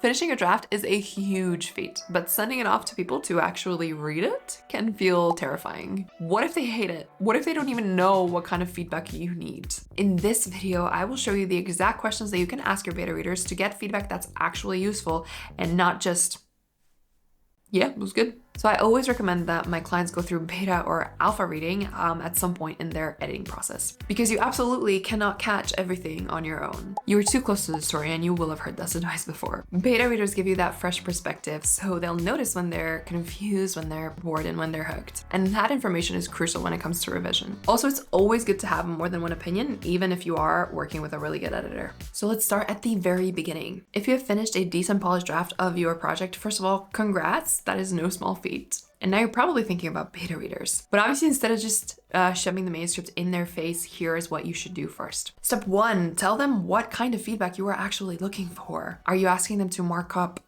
Finishing a draft is a huge feat, but sending it off to people to actually read it can feel terrifying. What if they hate it? What if they don't even know what kind of feedback you need? In this video, I will show you the exact questions that you can ask your beta readers to get feedback that's actually useful and not just, yeah, it was good. So I always recommend that my clients go through beta or alpha reading at some point in their editing process, because you absolutely cannot catch everything on your own. You are too close to the story and you will have heard this advice before. Beta readers give you that fresh perspective, so they'll notice when they're confused, when they're bored, and when they're hooked. And that information is crucial when it comes to revision. Also, it's always good to have more than one opinion, even if you are working with a really good editor. So let's start at the very beginning. If you have finished a decent polished draft of your project, first of all, congrats, that is no small feat. And now you're probably thinking about beta readers. But obviously, instead of just shoving the manuscript in their face, here is what you should do first. Step 1, tell them what kind of feedback you are actually looking for. Are you asking them to mark up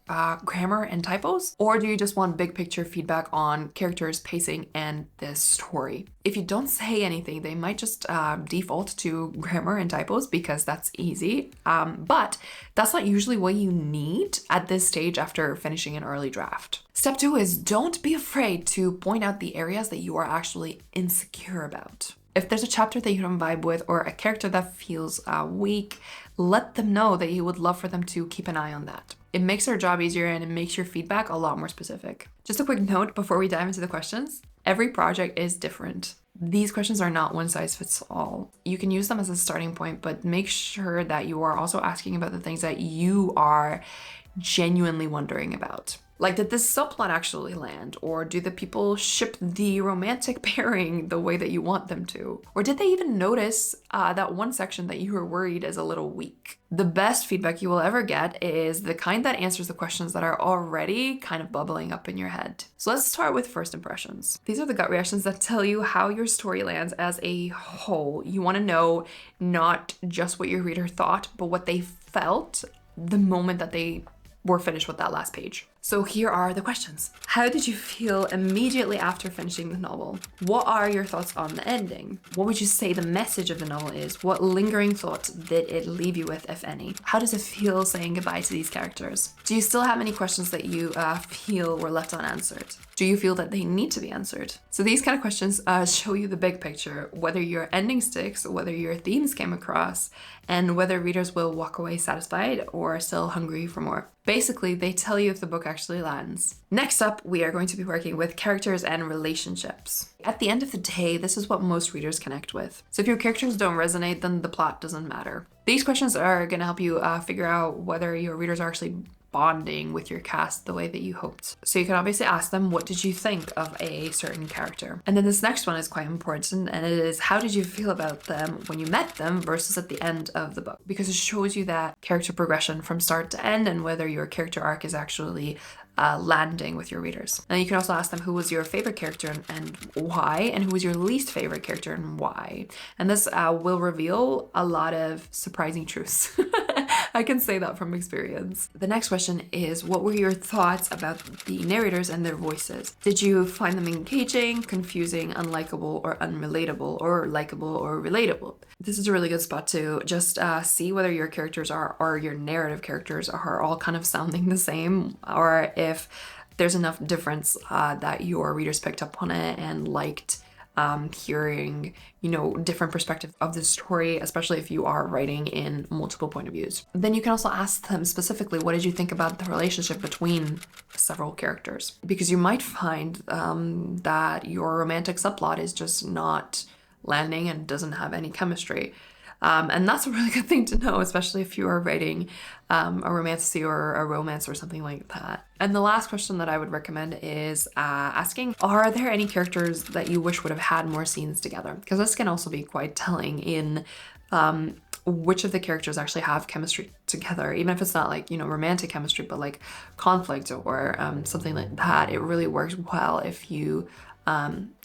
grammar and typos? Or do you just want big picture feedback on characters, pacing, and the story? If you don't say anything, they might just default to grammar and typos because that's easy. But that's not usually what you need at this stage after finishing an early draft. Step 2 is don't be afraid to point out the areas that you are actually insecure about. If there's a chapter that you don't vibe with or a character that feels weak, let them know that you would love for them to keep an eye on that. It makes their job easier and it makes your feedback a lot more specific. Just a quick note before we dive into the questions. Every project is different. These questions are not one size fits all. You can use them as a starting point, but make sure that you are also asking about the things that you are genuinely wondering about. Like, did this subplot actually land? Or do the people ship the romantic pairing the way that you want them to? Or did they even notice that one section that you were worried is a little weak? The best feedback you will ever get is the kind that answers the questions that are already kind of bubbling up in your head. So let's start with first impressions. These are the gut reactions that tell you how your story lands as a whole. You want to know not just what your reader thought, but what they felt the moment that they were finished with that last page. So here are the questions. How did you feel immediately after finishing the novel? What are your thoughts on the ending? What would you say the message of the novel is? What lingering thoughts did it leave you with, if any? How does it feel saying goodbye to these characters? Do you still have any questions that you feel were left unanswered? Do you feel that they need to be answered? So these kind of questions show you the big picture, whether your ending sticks, whether your themes came across, and whether readers will walk away satisfied or still hungry for more. Basically, they tell you if the book actually lands. Next up, we are going to be working with characters and relationships. At the end of the day, this is what most readers connect with. So if your characters don't resonate, then the plot doesn't matter. These questions are going to help you figure out whether your readers are actually bonding with your cast the way that you hoped. So you can obviously ask them, what did you think of a certain character? And then this next one is quite important, and it is, how did you feel about them when you met them versus at the end of the book? Because it shows you that character progression from start to end and whether your character arc is actually landing with your readers. And you can also ask them who was your favorite character and why, and who was your least favorite character and why. And this will reveal a lot of surprising truths. I can say that from experience. The next question is, what were your thoughts about the narrators and their voices? Did you find them engaging, confusing, unlikable, or unrelatable, or likable or relatable? This is a really good spot to just see whether your characters or your narrative characters are all kind of sounding the same, or if there's enough difference that your readers picked up on it and liked hearing, different perspectives of the story, especially if you are writing in multiple point of views. Then you can also ask them specifically, what did you think about the relationship between several characters? Because you might find that your romantic subplot is just not landing and doesn't have any chemistry. And that's a really good thing to know, especially if you are writing a romantasy or a romance or something like that. And the last question that I would recommend is asking, are there any characters that you wish would have had more scenes together? Because this can also be quite telling in which of the characters actually have chemistry together, even if it's not like, romantic chemistry, but like conflict or something like that. It really works well if you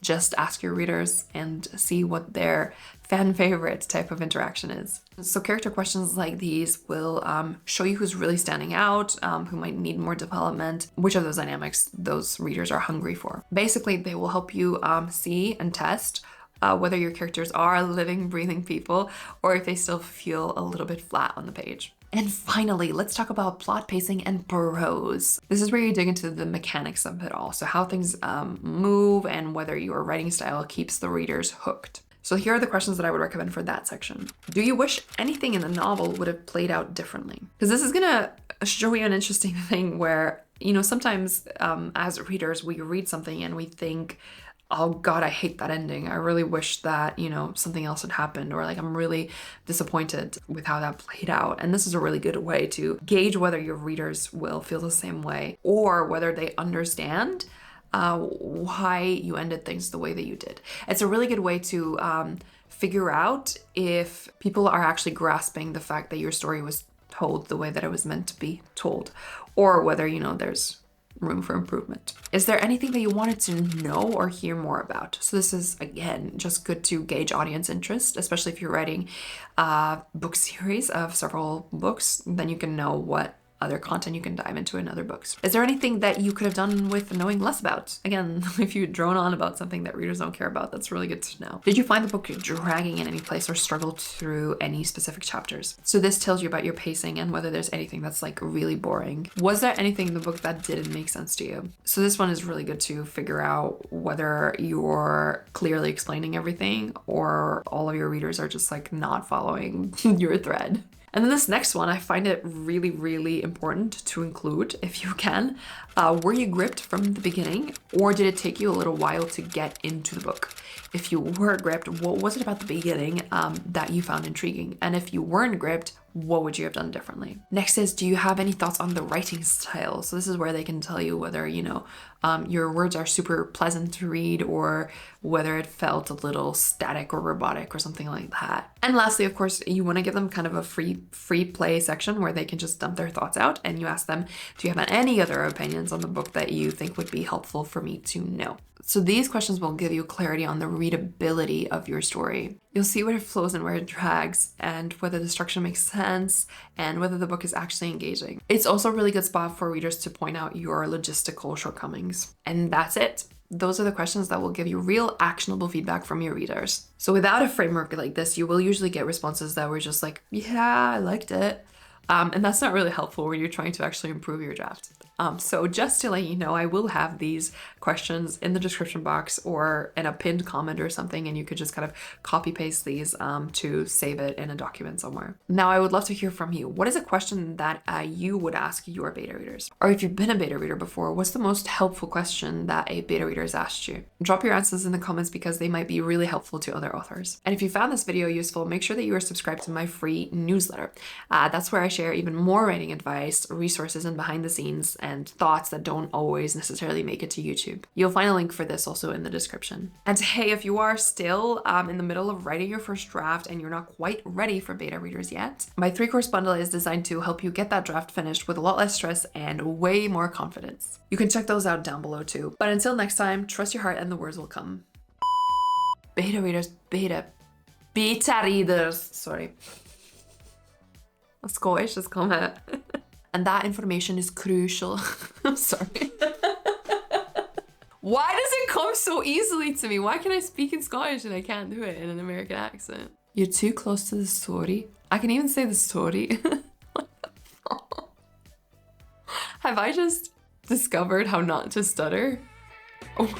just ask your readers and see what their fan favorite type of interaction is. So character questions like these will show you who's really standing out, who might need more development, which of those dynamics those readers are hungry for. Basically, they will help you see and test whether your characters are living, breathing people, or if they still feel a little bit flat on the page. And finally, let's talk about plot pacing and prose. This is where you dig into the mechanics of it all. So how things move and whether your writing style keeps the readers hooked. So here are the questions that I would recommend for that section. Do you wish anything in the novel would have played out differently? Because this is gonna show you an interesting thing where, you know, sometimes as readers, we read something and we think, oh God, I hate that ending. I really wish that, you know, something else had happened, or like I'm really disappointed with how that played out. And this is a really good way to gauge whether your readers will feel the same way or whether they understand why you ended things the way that you did. It's a really good way to figure out if people are actually grasping the fact that your story was told the way that it was meant to be told, or whether, you know, there's room for improvement. Is there anything that you wanted to know or hear more about? So this is, again, just good to gauge audience interest, especially if you're writing a book series of several books, then you can know what other content you can dive into in other books. Is there anything that you could have done with knowing less about? Again, if you drone on about something that readers don't care about, that's really good to know. Did you find the book dragging in any place or struggled through any specific chapters? So this tells you about your pacing and whether there's anything that's like really boring. Was there anything in the book that didn't make sense to you? So this one is really good to figure out whether you're clearly explaining everything or all of your readers are just like not following your thread. And then this next one, I find it really, really important to include if you can. Were you gripped from the beginning, or did it take you a little while to get into the book? If you were gripped, what was it about the beginning that you found intriguing? And if you weren't gripped, what would you have done differently? Next is, do you have any thoughts on the writing style? So this is where they can tell you whether, you know, your words are super pleasant to read or whether it felt a little static or robotic or something like that. And lastly, of course, you want to give them kind of a free play section where they can just dump their thoughts out, and you ask them, do you have any other opinions on the book that you think would be helpful for me to know? So these questions will give you clarity on the readability of your story. You'll see where it flows and where it drags, and whether the structure makes sense, and whether the book is actually engaging. It's also a really good spot for readers to point out your logistical shortcomings. And that's it. Those are the questions that will give you real actionable feedback from your readers. So without a framework like this, you will usually get responses that were just like, yeah, I liked it. And that's not really helpful when you're trying to actually improve your draft. So just to let you know, I will have these questions in the description box or in a pinned comment or something, and you could just kind of copy paste these to save it in a document somewhere. Now, I would love to hear from you. What is a question that you would ask your beta readers? Or if you've been a beta reader before, what's the most helpful question that a beta reader has asked you? Drop your answers in the comments because they might be really helpful to other authors. And if you found this video useful, make sure that you are subscribed to my free newsletter. That's where I share even more writing advice, resources, and behind the scenes and thoughts that don't always necessarily make it to YouTube. You'll find a link for this also in the description. And hey, if you are still in the middle of writing your first draft and you're not quite ready for beta readers yet, my 3-course bundle is designed to help you get that draft finished with a lot less stress and way more confidence. You can check those out down below too. But until next time, trust your heart and the words will come. Beta readers, beta readers, sorry. Scottish is coming. And that information is crucial. I'm sorry. Why does it come so easily to me? Why can I speak in Scottish and I can't do it in an American accent? You're too close to the story. I can even say the story. Have I just discovered how not to stutter? Oh.